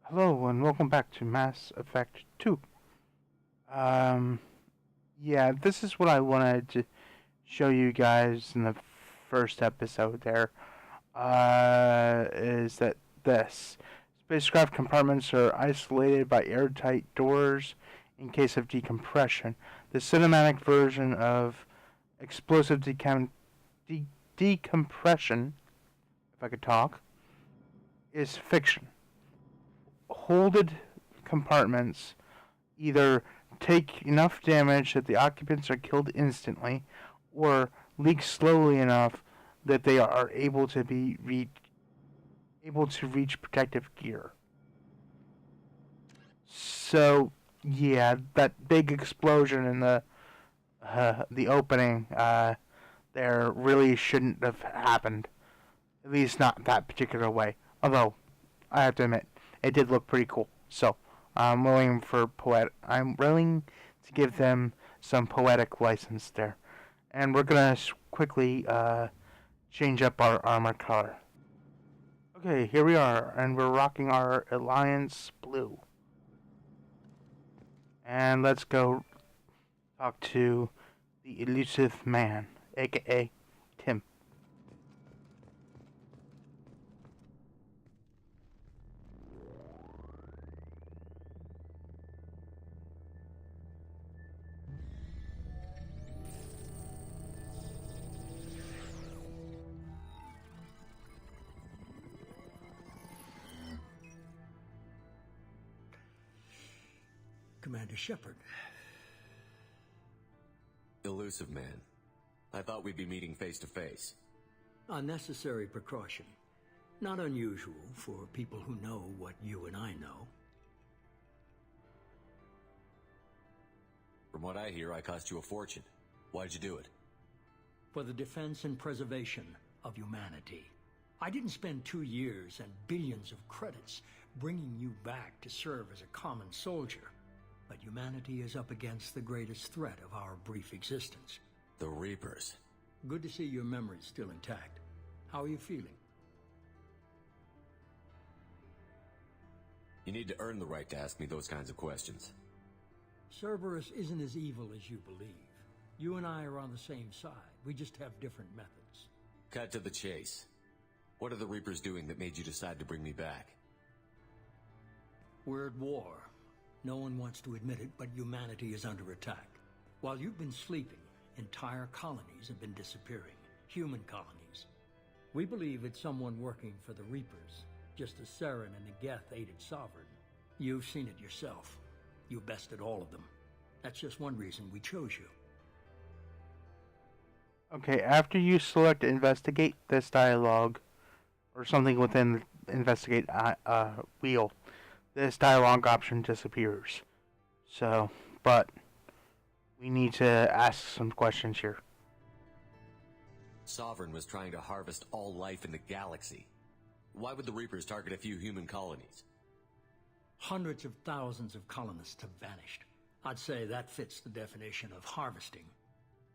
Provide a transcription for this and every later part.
Hello and welcome back to Mass Effect 2. Um, yeah, this is what I wanted to show you guys in the first episode there. Is that this. Spacecraft compartments are isolated by airtight doors in case of decompression. The cinematic version of explosive decompression, if I could talk, is fiction. Holded compartments either take enough damage that the occupants are killed instantly, or leak slowly enough that they are able to reach protective gear. So yeah, that big explosion in the opening there really shouldn't have happened. At least not that particular way. Although I have to admit, it did look pretty cool. So I'm willing to give them some poetic license there, and we're gonna quickly change up our armor color. Okay, here we are, and we're rocking our Alliance blue. And let's go talk to the elusive man, aka Tim. Commander Shepard. Elusive man. I thought we'd be meeting face to face. Unnecessary precaution. Not unusual for people who know what you and I know. From what I hear, I cost you a fortune. Why'd you do it? For the defense and preservation of humanity. I didn't spend 2 years and billions of credits bringing you back to serve as a common soldier. But humanity is up against the greatest threat of our brief existence. The Reapers. Good to see your memory's still intact. How are you feeling? You need to earn the right to ask me those kinds of questions. Cerberus isn't as evil as you believe. You and I are on the same side. We just have different methods. Cut to the chase. What are the Reapers doing that made you decide to bring me back? We're at war. No one wants to admit it, but humanity is under attack. While you've been sleeping, entire colonies have been disappearing. Human colonies. We believe it's someone working for the Reapers, just as Saren and the Geth aided Sovereign. You've seen it yourself. You bested all of them. That's just one reason we chose you. Okay, after you select investigate this dialogue, or something within the investigate wheel, this dialogue option disappears. So, but we need to ask some questions here. Sovereign was trying to harvest all life in the galaxy. Why would the Reapers target a few human colonies? Hundreds of thousands of colonists have vanished. I'd say that fits the definition of harvesting.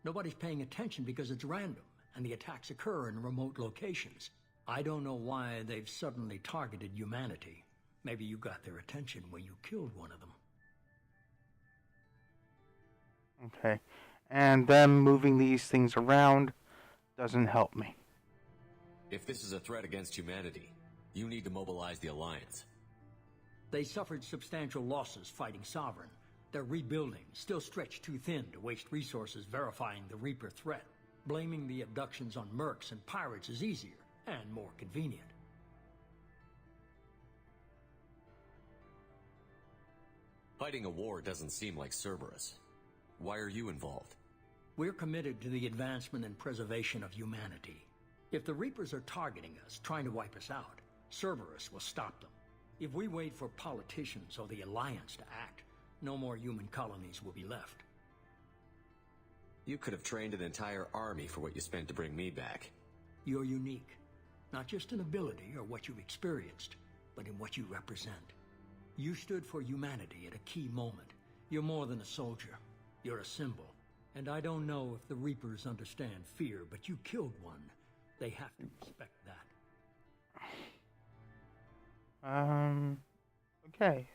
Nobody's paying attention because it's random, and the attacks occur in remote locations. I don't know why they've suddenly targeted humanity. Maybe you got their attention when you killed one of them. Okay, and them moving these things around doesn't help me. If this is a threat against humanity, you need to mobilize the Alliance. They suffered substantial losses fighting Sovereign. They're rebuilding, still stretched too thin to waste resources verifying the Reaper threat. Blaming the abductions on mercs and pirates is easier and more convenient. Fighting a war doesn't seem like Cerberus. Why are you involved? We're committed to the advancement and preservation of humanity. If the Reapers are targeting us, trying to wipe us out, Cerberus will stop them. If we wait for politicians or the Alliance to act, no more human colonies will be left. You could have trained an entire army for what you spent to bring me back. You're unique, not just in ability or what you've experienced, but in what you represent. You stood for humanity at a key moment. You're more than a soldier. You're a symbol. And I don't know if the Reapers understand fear, but you killed one. They have to respect that. Okay.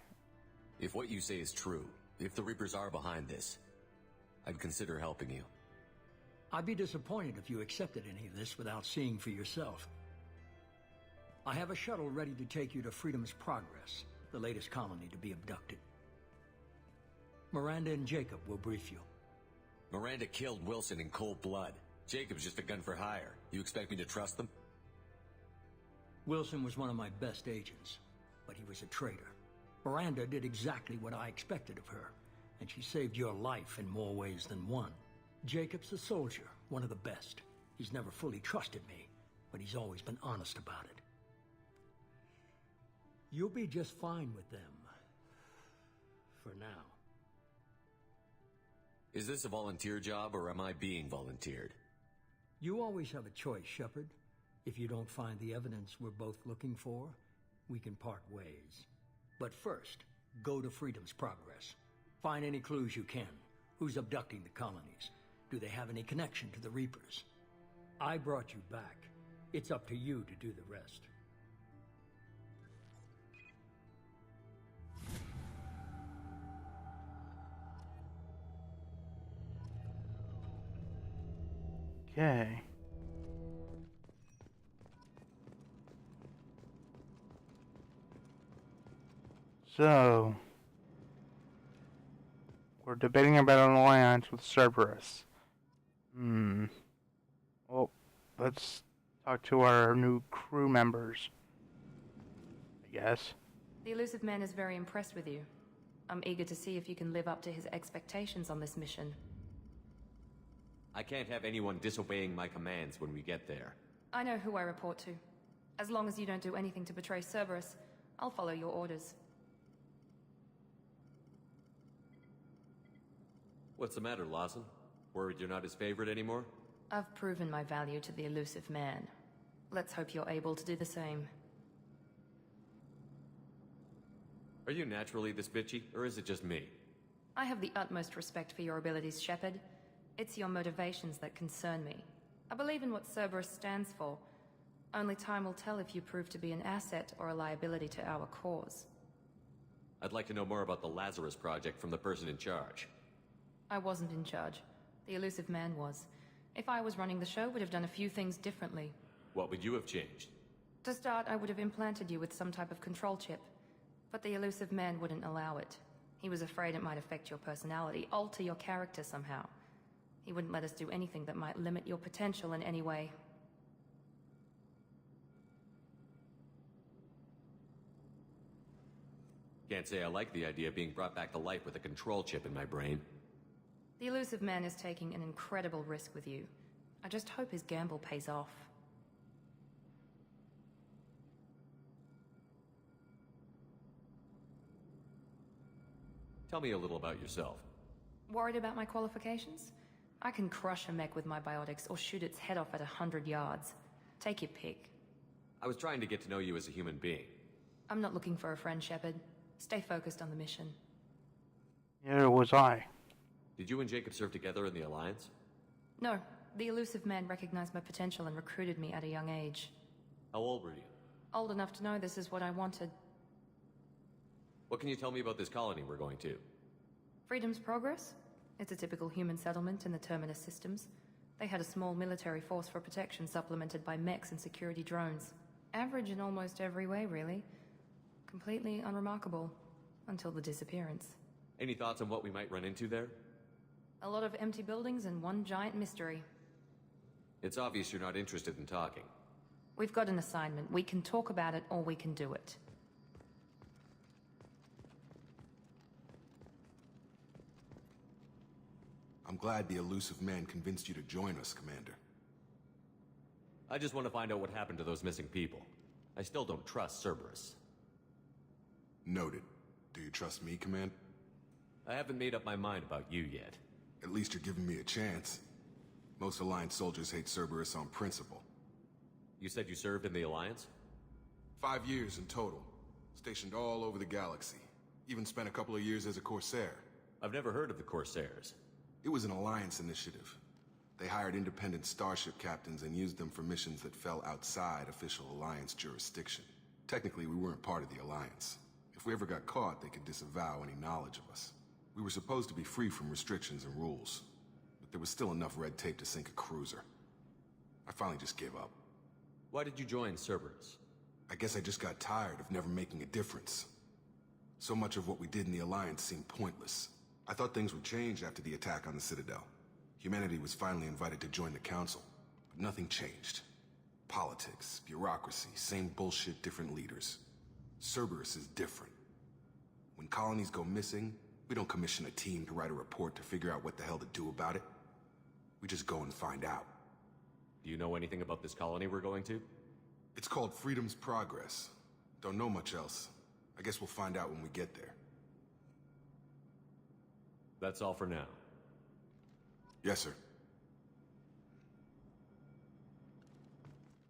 If what you say is true, if the Reapers are behind this, I'd consider helping you. I'd be disappointed if you accepted any of this without seeing for yourself. I have a shuttle ready to take you to Freedom's Progress, the latest colony to be abducted. Miranda and Jacob will brief you. Miranda killed Wilson in cold blood. Jacob's just a gun for hire. You expect me to trust them? Wilson was one of my best agents, but he was a traitor. Miranda did exactly what I expected of her, and she saved your life in more ways than one. Jacob's a soldier, one of the best. He's never fully trusted me, but he's always been honest about it. You'll be just fine with them. For now. Is this a volunteer job, or am I being volunteered? You always have a choice, Shepard. If you don't find the evidence we're both looking for, we can part ways. But first, go to Freedom's Progress. Find any clues you can. Who's abducting the colonies? Do they have any connection to the Reapers? I brought you back. It's up to you to do the rest. Okay. So, we're debating about an alliance with Cerberus. Well, let's talk to our new crew members, I guess. The elusive man is very impressed with you. I'm eager to see if you can live up to his expectations on this mission. I can't have anyone disobeying my commands when we get there. I know who I report to. As long as you don't do anything to betray Cerberus, I'll follow your orders. What's the matter, Lawson? Worried you're not his favorite anymore? I've proven my value to the elusive man. Let's hope you're able to do the same. Are you naturally this bitchy, or is it just me? I have the utmost respect for your abilities, Shepard. It's your motivations that concern me. I believe in what Cerberus stands for. Only time will tell if you prove to be an asset or a liability to our cause. I'd like to know more about the Lazarus Project from the person in charge. I wasn't in charge. The elusive man was. If I was running the show, would have done a few things differently. What would you have changed? To start, I would have implanted you with some type of control chip. But the elusive man wouldn't allow it. He was afraid it might affect your personality, alter your character somehow. He wouldn't let us do anything that might limit your potential in any way. Can't say I like the idea of being brought back to life with a control chip in my brain. The elusive man is taking an incredible risk with you. I just hope his gamble pays off. Tell me a little about yourself. Worried about my qualifications? I can crush a mech with my biotics or shoot its head off at 100 yards. Take your pick. I was trying to get to know you as a human being. I'm not looking for a friend, Shepard. Stay focused on the mission. Neither was I. Did you and Jacob serve together in the Alliance? No, the elusive man recognized my potential and recruited me at a young age. How old were you? Old enough to know this is what I wanted. What can you tell me about this colony we're going to? Freedom's Progress? It's a typical human settlement in the Terminus systems. They had a small military force for protection supplemented by mechs and security drones. Average in almost every way, really. Completely unremarkable. Until the disappearance. Any thoughts on what we might run into there? A lot of empty buildings and one giant mystery. It's obvious you're not interested in talking. We've got an assignment. We can talk about it or we can do it. I'm glad the elusive man convinced you to join us, Commander. I just want to find out what happened to those missing people. I still don't trust Cerberus. Noted. Do you trust me, Command? I haven't made up my mind about you yet. At least you're giving me a chance. Most Alliance soldiers hate Cerberus on principle. You said you served in the Alliance? 5 years in total. Stationed all over the galaxy. Even spent a couple of years as a Corsair. I've never heard of the Corsairs. It was an Alliance initiative. They hired independent starship captains and used them for missions that fell outside official Alliance jurisdiction. Technically, we weren't part of the Alliance. If If we ever got caught, they could disavow any knowledge of us. We were supposed to be free from restrictions and rules, but there was still enough red tape to sink a cruiser. I finally just gave up. Why did you join Cerberus? I guess I just got tired of never making a difference. So much of what we did in the Alliance seemed pointless. I thought things would change after the attack on the Citadel. Humanity was finally invited to join the Council, but nothing changed. Politics, bureaucracy, same bullshit, different leaders. Cerberus is different. When colonies go missing, we don't commission a team to write a report to figure out what the hell to do about it. We just go and find out. Do you know anything about this colony we're going to? It's called Freedom's Progress. Don't know much else. I guess we'll find out when we get there. That's all for now. Yes, sir.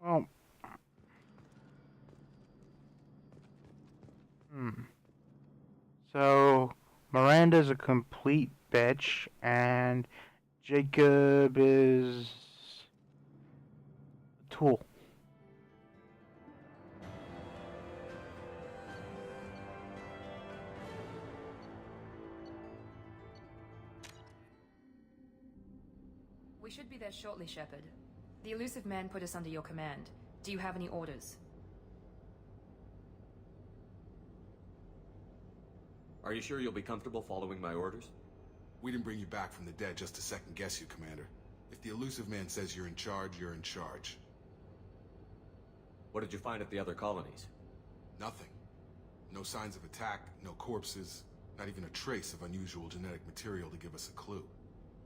Well, so Miranda's a complete bitch, and Jacob is a tool. We should be there shortly, Shepard. The elusive man put us under your command. Do you have any orders? Are you sure you'll be comfortable following my orders? We didn't bring you back from the dead just to second guess you, Commander. If the elusive man says you're in charge, you're in charge. What did you find at the other colonies? Nothing. No signs of attack, no corpses, not even a trace of unusual genetic material to give us a clue.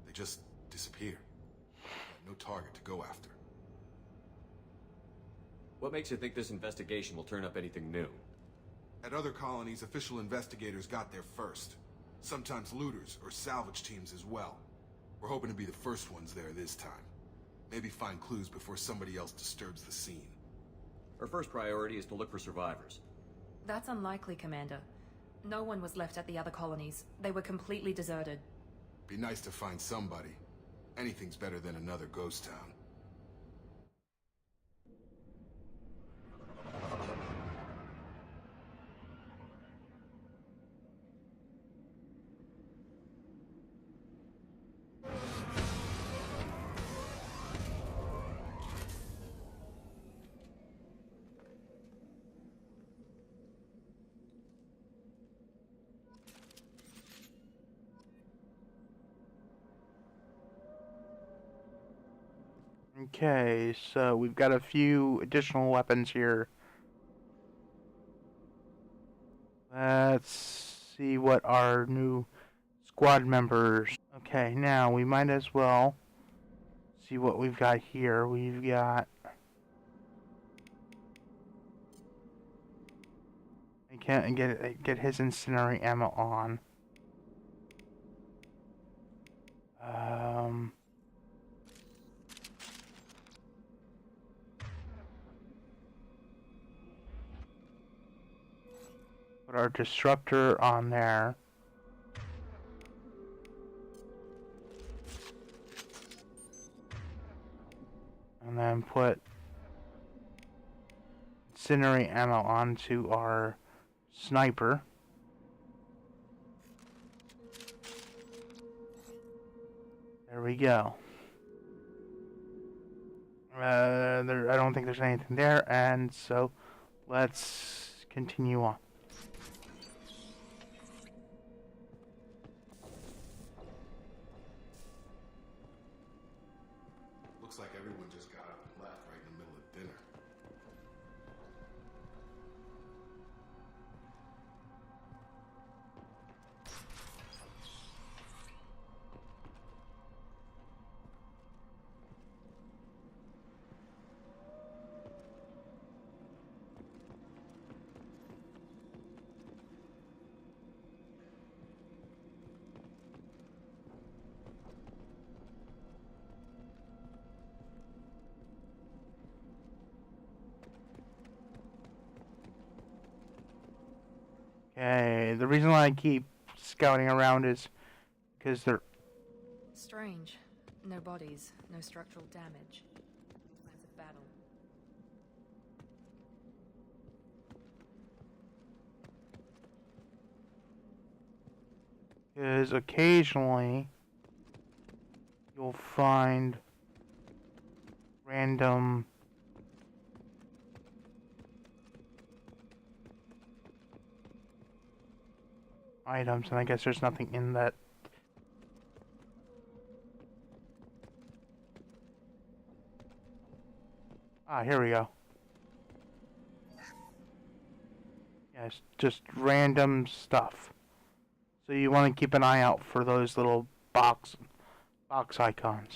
They just disappear. No target to go after. What makes you think this investigation will turn up anything new? At other colonies, official investigators got there first. Sometimes looters or salvage teams as well. We're hoping to be the first ones there this time. Maybe find clues before somebody else disturbs the scene. Our first priority is to look for survivors. That's unlikely, Commander. No one was left at the other colonies. They were completely deserted. Be nice to find somebody. Anything's better than another ghost town. Okay, so we've got a few additional weapons here. Let's see what our new squad members... Okay, now we might as well see what we've got here. We've got... I can't get his incendiary ammo on. Put our disruptor on there. And then put incendiary ammo onto our sniper. There we go. I don't think there's anything there, and so let's continue on. Looks like everyone just got up and left right in the middle of dinner. Okay, the reason why I keep scouting around is because they're... Strange. No bodies, no structural damage. No signs of battle. Because occasionally you'll find random items, and I guess there's nothing in that. Ah, here we go. Yeah, it's just random stuff. So you want to keep an eye out for those little box icons.